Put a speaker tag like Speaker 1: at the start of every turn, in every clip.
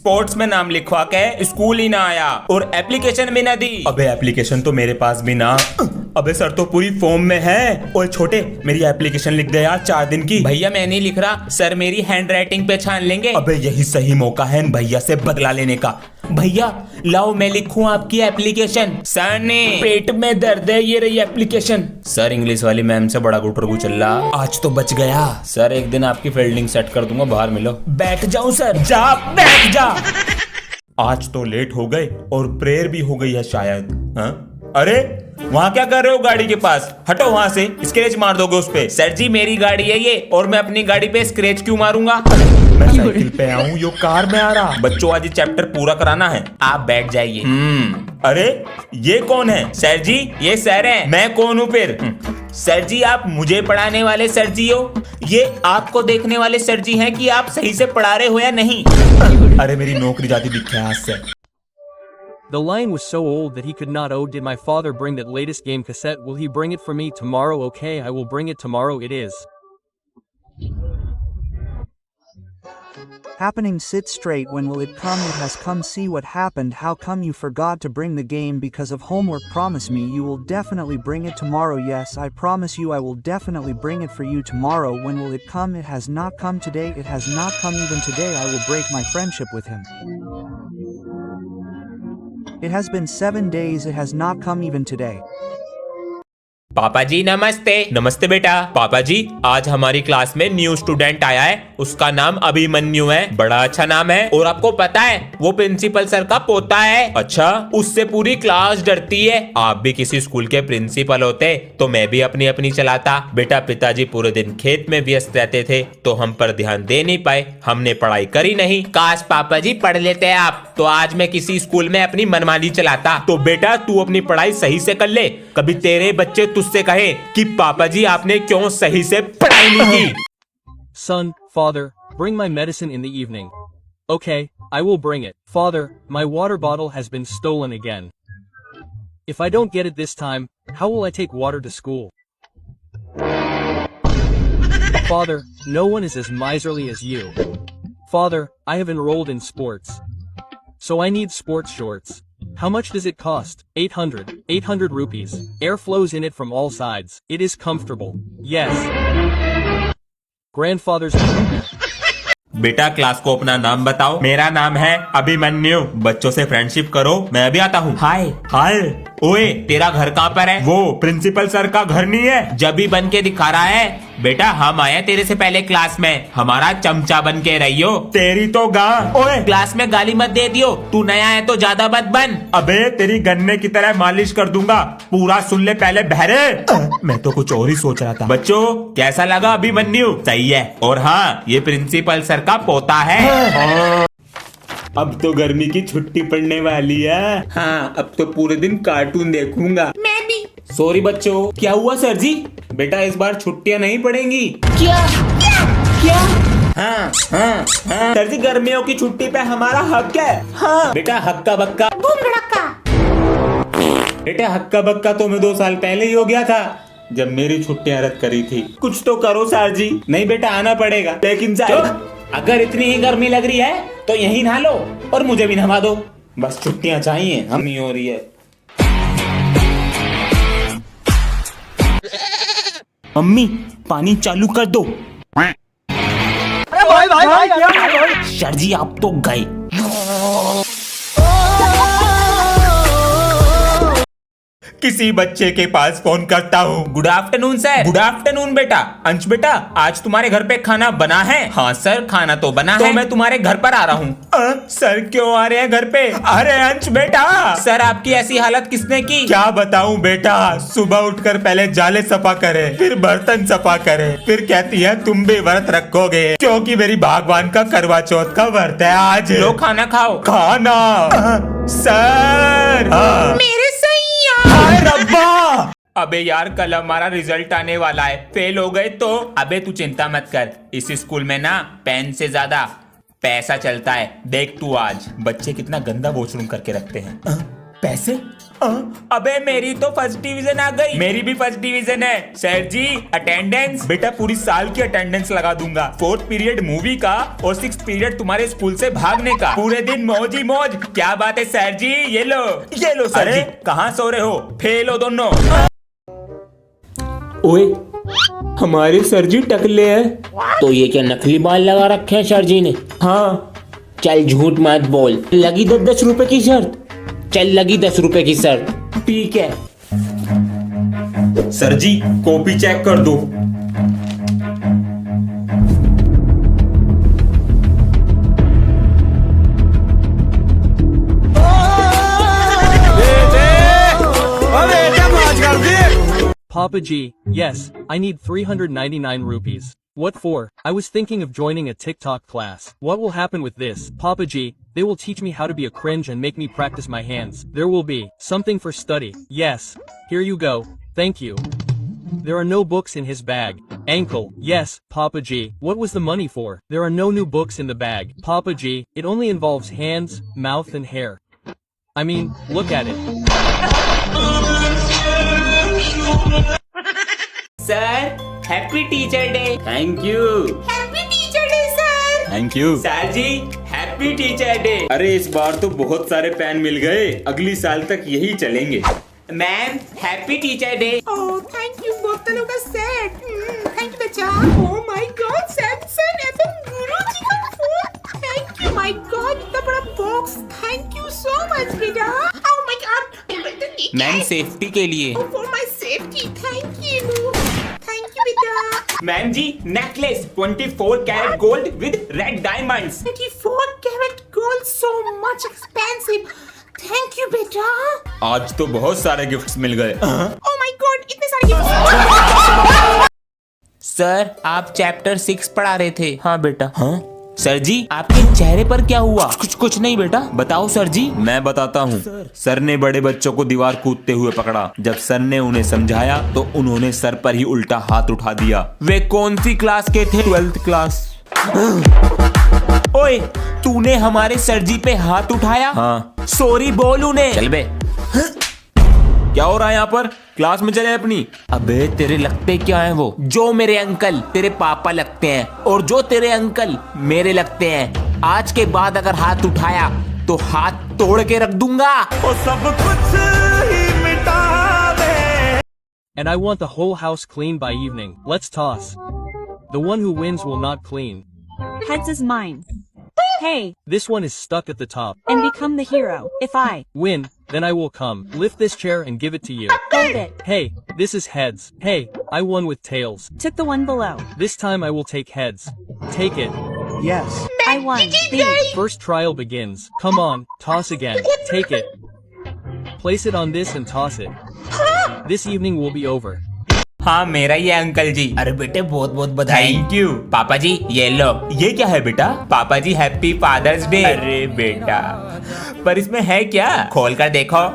Speaker 1: Sports में नाम लिखवा के स्कूल ही ना आया और एप्लीकेशन भी ना दी। अबे एप्लीकेशन तो मेरे पास भी ना। अबे सर तो पूरी फॉर्म में है। ओए छोटे, मेरी एप्लीकेशन लिख दे यार 4 दिन की। भैया मैं नहीं लिख रहा, सर मेरी हैंड राइटिंग पे छान लेंगे। अबे यही सही मौका है भैया से बदला लेने का। भैया लाओ मैं लिखूं आपकी एप्लीकेशन। सर ने पेट में दर्द है, ये रही एप्लीकेशन। सर इंग्लिश वाली मैम से बड़ा गुटरगु चल रहा, आज तो बच गया। सर एक दिन आपकी फील्डिंग सेट कर दूंगा, बाहर मिलो। बैठ जाऊं सर? जा बैठ जा। आज तो लेट हो गए और प्रेयर भी हो गई है शायद। हाँ? अरे वहाँ क्या कर रहे हो गाड़ी के पास? हटो वहाँ से, स्क्रैच मार दोगे उस पे। सर जी मेरी गाड़ी है ये, और मैं अपनी गाड़ी पे स्क्रैच क्यों मारूंगा? मैं साइकिल पे आऊँ, यो कार में आ रहा। बच्चों आज चैप्टर पूरा कराना है, आप बैठ जाइए। अरे ये कौन है? सर जी ये सर है। मैं कौन हूँ फिर? सर जी आप मुझे पढ़ाने वाले सर जी हो, ये आपको देखने वाले सर जी हैं कि आप सही से पढ़ा रहे हो या नहीं। अरे मेरी नौकरी जाती दिखे आज से।
Speaker 2: The line was so old that he could not. Oh, did my father bring that latest game cassette? Will he bring it for me tomorrow? Okay, I will bring it tomorrow. It is
Speaker 3: happening. Sit straight. When will it come? It has come. See what happened. How come you forgot to bring the game because of homework? Promise me you will definitely bring it tomorrow. Yes, I promise you I will definitely bring it for you tomorrow. When will it come? It has not come today. It has not come even today. I will break my friendship with him. It has been 7 days. It has not come even today.
Speaker 1: पापा जी नमस्ते। नमस्ते बेटा। पापा जी आज हमारी class में new student आया है, उसका नाम अभिमन्यु है। बड़ा अच्छा नाम है, और आपको पता है वो प्रिंसिपल सर का पोता है। अच्छा, उससे पूरी क्लास डरती है। आप भी किसी स्कूल के प्रिंसिपल होते तो मैं भी अपनी अपनी चलाता। बेटा पिताजी पूरे दिन खेत में व्यस्त रहते थे तो हम पर ध्यान दे नहीं पाए, हमने पढ़ाई करी नहीं। काश पापा जी पढ़ लेते आप तो आज मैं किसी स्कूल में अपनी मनमानी चलाता। तो बेटा तू अपनी पढ़ाई सही से कर ले, कभी तेरे बच्चे तुझसे कहे कि पापा जी आपने क्यों सही से पढ़ाई नहीं की।
Speaker 2: son, father, bring my medicine in the evening. Okay, I will bring it. Father, my water bottle has been stolen again. If I don't get it this time, how will I take water to school? Father, no one is as miserly as you. Father, I have enrolled in sports, so I need sports shorts. How much does it cost? 800 rupees. Air flows in it from all sides. It is comfortable. Yes. Grandfather's
Speaker 1: बेटा class को अपना नाम बताओ। मेरा नाम है अभिमन्यु। बच्चों से फ्रेंडशिप करो, मैं भी आता हूँ। हाय हाय। ओए तेरा घर कहाँ पर है? वो प्रिंसिपल सर का घर नहीं है, जब भी बन के दिखा रहा है। बेटा हम आए तेरे से पहले क्लास में, हमारा चमचा बन के रहियो। तेरी तो गां। ओए क्लास में गाली मत दे दियो, तू नया है तो ज्यादा मत बन। अबे तेरी गन्ने की तरह मालिश कर दूंगा, पूरा सुन ले पहले बहरे। मैं तो कुछ और ही सोच रहा था। बच्चों कैसा लगा अभिमन्यु? सही है। और हाँ ये प्रिंसिपल सर का पोता है। अब तो गर्मी की छुट्टी पड़ने वाली है। हाँ अब तो पूरे दिन कार्टून देखूंगा। मैं भी। सॉरी बच्चों। क्या हुआ सर जी? बेटा इस बार छुट्टियां नहीं पड़ेंगी। क्या क्या क्या? हाँ हाँ हाँ सर जी गर्मियों की छुट्टी पे हमारा हक है। हाँ बेटा हक्का बक्का बूम धड़क्का। बेटा हक्का बक्का तो मैं 2 साल पहले ही हो गया था जब मेरी छुट्टियां रद्द करी थी। कुछ तो करो सर जी। नहीं बेटा आना पड़ेगा, लेकिन अगर इतनी ही गर्मी लग रही है तो यहीं नहा लो और मुझे भी नहा दो। बस छुट्टियां चाहिए, हम नहीं हो रही है। मम्मी पानी चालू कर दो। अरे भाई सर जी आप तो गए। किसी बच्चे के पास फोन करता हूँ। Good afternoon sir. Good afternoon बेटा। अंश बेटा आज तुम्हारे घर पे खाना बना है? हाँ सर खाना तो बना है। तो मैं तुम्हारे घर पर आ रहा हूँ। सर क्यों आ रहे हैं घर पे? अरे अंश बेटा। सर आपकी ऐसी हालत किसने की? क्या बताऊँ बेटा, सुबह उठकर पहले जाले सफा करे, फिर बर्तन सफा करे, फिर कहती है तुम भी व्रत रखोगे क्योंकि मेरी भगवान का करवा चौथ का व्रत है आज। लो खाना खाओ। खाना? सर मेरे रब्बा। अबे यार कल हमारा रिजल्ट आने वाला है, फेल हो गए तो। अबे तू चिंता मत कर, इस स्कूल में ना पेन से ज्यादा पैसा चलता है। देख तू आज बच्चे कितना गंदा वॉशरूम करके रखते हैं। पैसे? अबे मेरी तो फर्स्ट डिवीजन आ गई। मेरी भी फर्स्ट डिवीजन है। सर जी अटेंडेंस। बेटा पूरी साल की अटेंडेंस लगा दूंगा। 4th पीरियड मूवी का और 6th पीरियड तुम्हारे स्कूल से भागने का। पूरे दिन मौज ही मौज। क्या बात है सर जी, ये लो सर जी। कहाँ सो रहे हो? फेल हो दोनों।
Speaker 4: ओए हमारे सर जी टकले हैं।
Speaker 5: तो ये क्या नकली बाल लगा रखे हैं सर जी ने?
Speaker 4: हाँ
Speaker 5: चल झूठ मत बोल। लगी 10 रुपए की शर्ट? चल लगी 10 रुपए की शर्ट।
Speaker 4: ठीक है।
Speaker 1: सर जी कॉपी चेक कर दो।
Speaker 2: Papa G, yes, I need 399 rupees. What for? I was thinking of joining a TikTok class. What will happen with this? Papa G, they will teach me how to be a cringe and make me practice my hands. There will be something for study. Yes, here you go. Thank you. There are no books in his bag. Ankle. Yes, Papa G. What was the money for? There are no new books in the bag. Papa G, it only involves hands, mouth and hair. I mean, look at it.
Speaker 1: Sir happy teacher day.
Speaker 5: Thank you.
Speaker 6: Happy teacher day sir.
Speaker 1: Thank you. Sir ji happy teacher day.
Speaker 4: अरे इस बार तो बहुत सारे pen मिल गए, अगली साल तक यही चलेंगे।
Speaker 1: Ma'am happy teacher day.
Speaker 6: Oh thank you बोतलों का सेट। थैंक यू बच्चा। Oh my god Samsung FM गुरुजी का फोन। थैंक यू माय गॉड इतना बड़ा box. Thank you so much बेटा। Oh my god.
Speaker 1: Ma'am safety के लिए।
Speaker 6: For my safety thank you. Thank you बेटा।
Speaker 1: Ma'am ji necklace 24 carat gold with red diamonds.
Speaker 6: 24 carat gold so much expensive. Thank you बेटा।
Speaker 4: आज तो बहुत सारे gifts मिल गए।
Speaker 6: ओह माय गॉड इतने सारे गिफ्ट।
Speaker 1: सर आप चैप्टर 6 पढ़ा रहे थे। हाँ बेटा। हाँ सर जी आपके चेहरे पर क्या हुआ? कुछ नहीं बेटा। बताओ सर जी।
Speaker 4: मैं बताता हूँ। सर ने बड़े बच्चों को दीवार कूदते हुए पकड़ा। जब सर ने उन्हें समझाया तो उन्होंने सर पर ही उल्टा हाथ उठा दिया।
Speaker 1: वे कौन सी क्लास के थे?
Speaker 4: 12th class.
Speaker 1: ओए तूने हमारे सर जी पे हाथ उठाया?
Speaker 4: हाँ।
Speaker 1: सॉरी बोल उन्हें।
Speaker 4: चल बे। क्या हो रहा है यहाँ पर? क्लास में चले अपनी।
Speaker 1: अबे तेरे लगते क्या हैं वो? जो मेरे अंकल तेरे पापा लगते हैं और जो तेरे अंकल मेरे लगते हैं। आज के बाद अगर हाथ उठाया तो हाथ तोड़ के रख दूंगा और सब कुछ ही मिटा दे।
Speaker 2: And I want the whole house clean by evening. Let's toss. The one who wins will not clean.
Speaker 7: Heads is mine. Hey,
Speaker 2: This one is stuck at the top.
Speaker 7: and become the hero. If I
Speaker 2: Win, then I will come, lift this chair and give it to you.
Speaker 7: hold it,
Speaker 2: Hey, this is heads. Hey, I won with tails.
Speaker 7: took the one below.
Speaker 2: This time I will take heads. Take it.
Speaker 3: Yes.
Speaker 7: I won. B.
Speaker 2: First trial begins. Come on, toss again. Take it. Place it on this and toss it. This evening will be over.
Speaker 1: हाँ मेरा ही है uncle जी।
Speaker 5: अरे बेटे बहुत बहुत बधाई।
Speaker 1: Thank you पापा जी। ये लो। ये क्या है बेटा? पापा जी हैप्पी फादर्स डे। अरे बेटा पर इसमें है क्या? खोल कर देखो।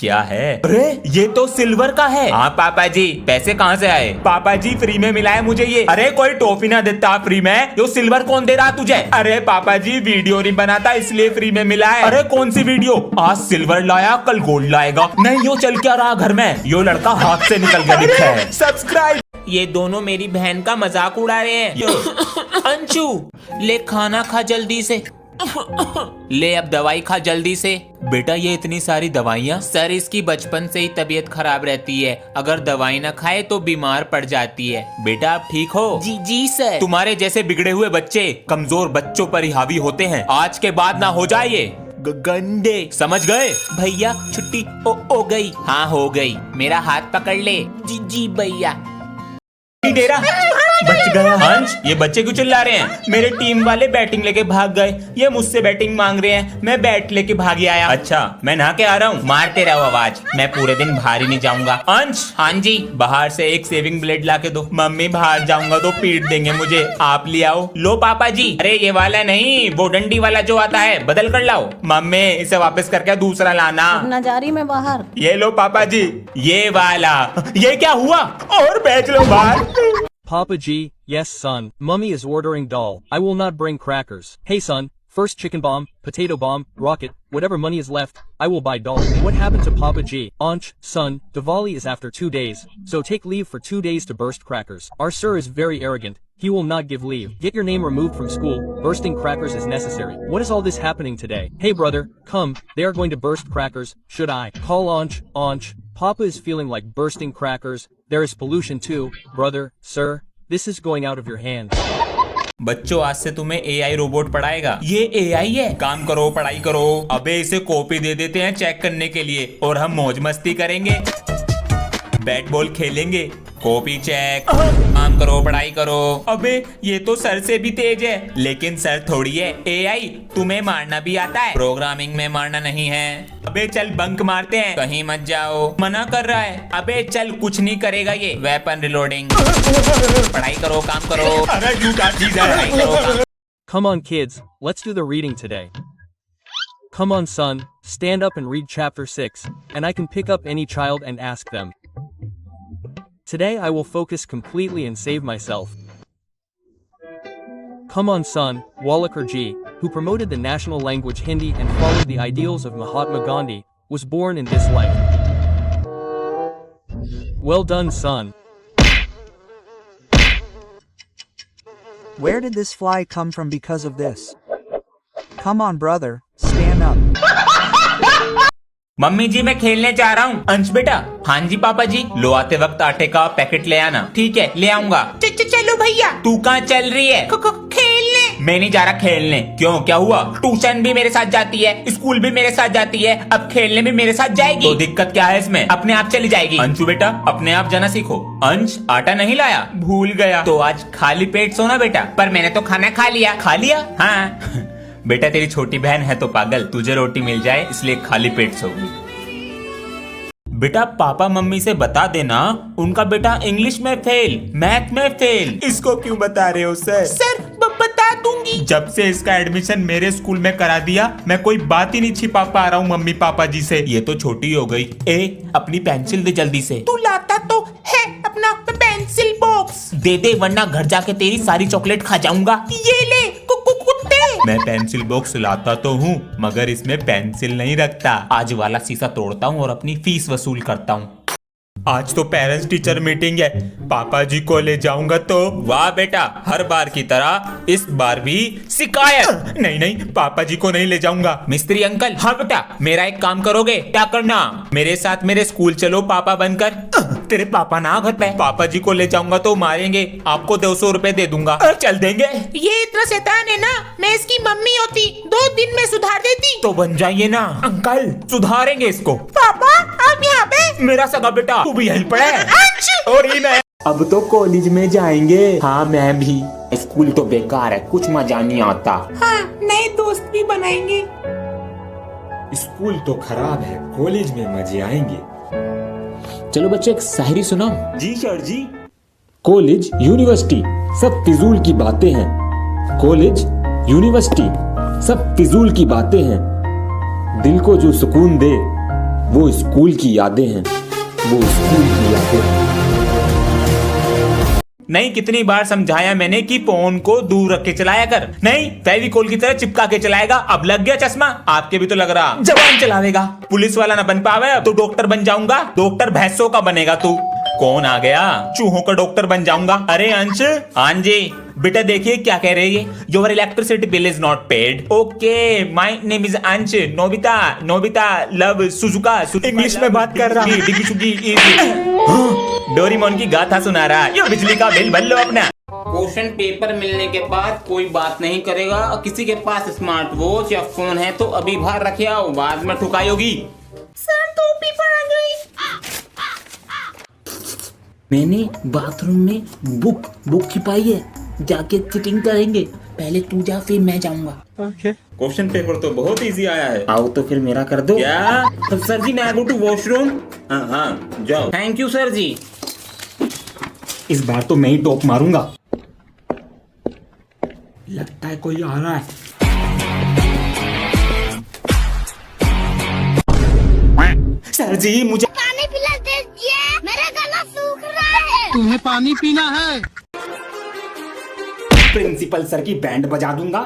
Speaker 1: क्या है? अरे ये तो सिल्वर का है। हाँ पापा जी। पैसे कहाँ से आए? पापा जी फ्री में मिला है मुझे ये। अरे कोई टॉफी ना देता फ्री में। यो सिल्वर कौन दे रहा तुझे? अरे पापा जी वीडियो नहीं बनाता इसलिए फ्री में मिला है। अरे कौन सी वीडियो? आज सिल्वर लाया कल गोल्ड लाएगा। नहीं यो चल क्या रहा घर में? यो लड़का हाथ से निकल गया दिखता है। सब्सक्राइब। ये दोनों मेरी बहन का मजाक उड़ा रहे हैं। अंशु ले खाना खा जल्दी से। ले अब दवाई खा जल्दी से। बेटा ये इतनी सारी दवाइयाँ? सर इसकी बचपन से ही तबीयत खराब रहती है, अगर दवाई ना खाए तो बीमार पड़ जाती है। बेटा आप ठीक हो? जी जी सर। तुम्हारे जैसे बिगड़े हुए बच्चे कमजोर बच्चों पर ही हावी होते हैं। आज के बाद ना हो जाए ये गंडे, समझ गए? भैया छुट्टी हो गई। हाँ हो गई। मेरा हाथ पकड़ ले। जी जी भैया। तेरा बच गया। हंस ये बच्चे क्यों चिल्ला रहे हैं? मेरे टीम वाले बैटिंग लेके भाग गए। ये मुझसे बैटिंग मांग रहे हैं, मैं बैट लेके भाग आया। अच्छा मैं नहा के आ रहा हूँ। मारते रहो आवाज, मैं पूरे दिन बाहर ही नहीं जाऊंगा। अंश। हाँ जी। बाहर से एक सेविंग ब्लेड ला के दो। मम्मी बाहर जाऊंगा तो पीट देंगे मुझे, आप ले आओ। लो पापा जी। अरे ये वाला नहीं, वो डंडी वाला जो आता है बदल कर लाओ। मम्मी इसे वापस करके दूसरा लाना।
Speaker 8: नजारी में बाहर।
Speaker 1: ये लो पापा जी ये वाला। ये क्या हुआ? और बेच लो बाहर।
Speaker 2: Papa G, yes son, Mummy is ordering doll. I will not bring crackers. Hey son, First chicken bomb, potato bomb, rocket, whatever money is left, I will buy doll. What happened to Papa G? Anch, son, Diwali is after 2 days, so take leave for 2 days to burst crackers. Our sir is very arrogant. He will not give leave. Get your name removed from school. Bursting crackers is necessary. What is all this happening today? Hey brother, come, they are going to burst crackers. Should I call Anch? Anch, Papa is feeling like bursting crackers. There is pollution too. Brother, sir, this is going out of your hands.
Speaker 4: बच्चों आज से तुम्हें AI robot पढ़ाएगा। ये AI है, काम करो पढ़ाई करो। अबे इसे कॉपी दे देते हैं चेक करने के लिए और हम मौज मस्ती करेंगे, बैट बॉल खेलेंगे, कॉपी चेक, काम करो पढ़ाई करो। अबे ये तो सर से भी तेज है, लेकिन सर थोड़ी है। एआई तुम्हें मारना भी आता है, प्रोग्रामिंग में मारना नहीं है। अबे चल बंक मारते हैं, कहीं मत जाओ, मना कर रहा है। अबे चल कुछ नहीं करेगा ये, वेपन रिलोडिंग। पढ़ाई करो काम करो। अरे झूठा चीज है, पढ़ाई करो काम।
Speaker 2: Come on kids, let's do the reading today. Come on son, stand up and read chapter 6, and I can pick up any child and ask them. Today I will focus completely and save myself. Come on son, Walakar Ji, who promoted the national language Hindi and followed the ideals of Mahatma Gandhi, was born in this life. Well done son.
Speaker 3: Where did this fly come from because of this? Come on brother, stand up.
Speaker 4: Mummy ji मैं खेलने जा रहा हूँ। अंश बेटा। हाँ जी पापा जी। लो आते वक्त आटे का पैकेट ले आना। ठीक है ले आऊंगा।
Speaker 6: चलो भैया।
Speaker 4: तू कहाँ चल रही है?
Speaker 6: खेलने।
Speaker 4: मैं नहीं जा रहा खेलने। क्यों क्या हुआ? ट्यूशन भी मेरे साथ जाती है, स्कूल भी मेरे साथ जाती है, अब खेलने भी मेरे साथ जाएगी। तो दिक्कत क्या है इसमें? अपने आप चली जाएगी। अंशु बेटा अपने आप जाना सीखो। अंश आटा नहीं लाया? भूल गया। तो आज खाली पेट सोना बेटा। पर मैंने तो खाना खा लिया। खा लिया? हाँ। बेटा तेरी छोटी बहन है तो पागल, तुझे रोटी मिल जाए इसलिए खाली पेट सोगी। बेटा पापा मम्मी से बता देना उनका बेटा इंग्लिश में फेल, मैथ में फेल। इसको क्यों बता रहे हो सर?
Speaker 6: सर बता दूंगी।
Speaker 4: जब से इसका एडमिशन मेरे स्कूल में करा दिया मैं कोई बात ही नहीं छिपा पा रहा हूँ मम्मी पापा जी से। ये तो छोटी हो गई। अपनी पेंसिल दे जल्दी से।
Speaker 6: तू लाता तो है अपना पेंसिल बॉक्स।
Speaker 4: दे दे वरना घर जाके तेरी सारी चॉकलेट खा जाऊंगा।
Speaker 6: ये ले कुत्ते।
Speaker 4: मैं पेंसिल बॉक्स लाता तो हूँ मगर इसमें पेंसिल नहीं रखता। आज वाला शीशा तोड़ता हूँ और अपनी फीस वसूल करता हूँ। आज तो पेरेंट्स टीचर मीटिंग है, पापा जी को ले जाऊंगा तो। वाह बेटा हर बार की तरह इस बार भी शिकायत। नहीं पापा जी को नहीं ले जाऊंगा। मिस्त्री अंकल। हाँ बेटा मेरा एक काम करोगे? क्या करना? मेरे साथ मेरे स्कूल चलो पापा बनकर। तेरे पापा ना घर पे। पापा जी को ले जाऊंगा तो मारेंगे, आपको 200 रुपए दे दूंगा। चल देंगे।
Speaker 6: ये इतना शैतान है ना, मैं इसकी मम्मी होती 2 दिन में सुधार देती।
Speaker 4: तो बन जाइए ना अंकल, सुधारेंगे इसको।
Speaker 6: पापा आप यहाँ पे?
Speaker 4: मेरा सगा बेटा तू भी यहीं पढ़े? और ही मैं अब तो कॉलेज में जाएंगे। हाँ मैं भी। स्कूल तो बेकार है, कुछ मजा नहीं आता।
Speaker 6: हाँ नए दोस्त भी बनाएंगे।
Speaker 4: स्कूल तो खराब है, कॉलेज में मजे आएंगे।
Speaker 5: चलो बच्चे एक शायरी सुनाओ।
Speaker 4: जी सर जी।
Speaker 5: कॉलेज यूनिवर्सिटी सब फिजूल की बातें हैं। कॉलेज यूनिवर्सिटी सब फिजूल की बातें हैं। दिल को जो सुकून दे वो स्कूल की यादें हैं। वो स्कूल की यादें।
Speaker 4: नहीं कितनी बार समझाया मैंने कि फोन को दूर रख के चलाया कर। नहीं फेविकोल की तरह चिपका के चलाएगा। अब लग गया चश्मा? आपके भी तो लग रहा। जवान चलावेगा। पुलिस वाला ना बन पावे तो डॉक्टर बन जाऊंगा। डॉक्टर भैंसों का बनेगा तू। कौन आ गया? चूहों का डॉक्टर बन जाऊंगा। अरे अंश। हाँ जी बेटा देखिए क्या कह रहे हैं। Your electricity bill is not paid. Okay my name is Ansh. Nobita love Shizuka. English में बात कर रहा। डोरेमोन की गाथा सुना रहा। ये बिजली का बिल भर लो अपना।
Speaker 5: क्वेश्चन पेपर मिलने के बाद कोई बात नहीं करेगा। और किसी के पास स्मार्ट वॉच या फोन है तो अभी बाहर रखे आओ, बाद में ठुकाई होगी।
Speaker 6: सर टोपी पड़ गई।
Speaker 5: मैंने बाथरूम में बुक छिपाई है, जाके चिटिंग करेंगे। पहले तू जा फिर मैं जाऊंगा।
Speaker 4: क्वेश्चन पेपर तो बहुत इजी आया है।
Speaker 5: आओ तो फिर मेरा कर दो।
Speaker 4: क्या?
Speaker 5: तो सर जी मैं गो टू वॉशरूम।
Speaker 4: हाँ जाओ।
Speaker 5: Thank you sir ji.
Speaker 4: इस बार तो मैं ही टॉप मारूंगा। लगता है कोई आ रहा है। सर जी मुझे
Speaker 8: पानी पिला दीजिए, मेरा गला सूख रहा है।
Speaker 9: तुम्हें पानी पीना है?
Speaker 4: प्रिंसिपल सर की बैंड बजा दूंगा।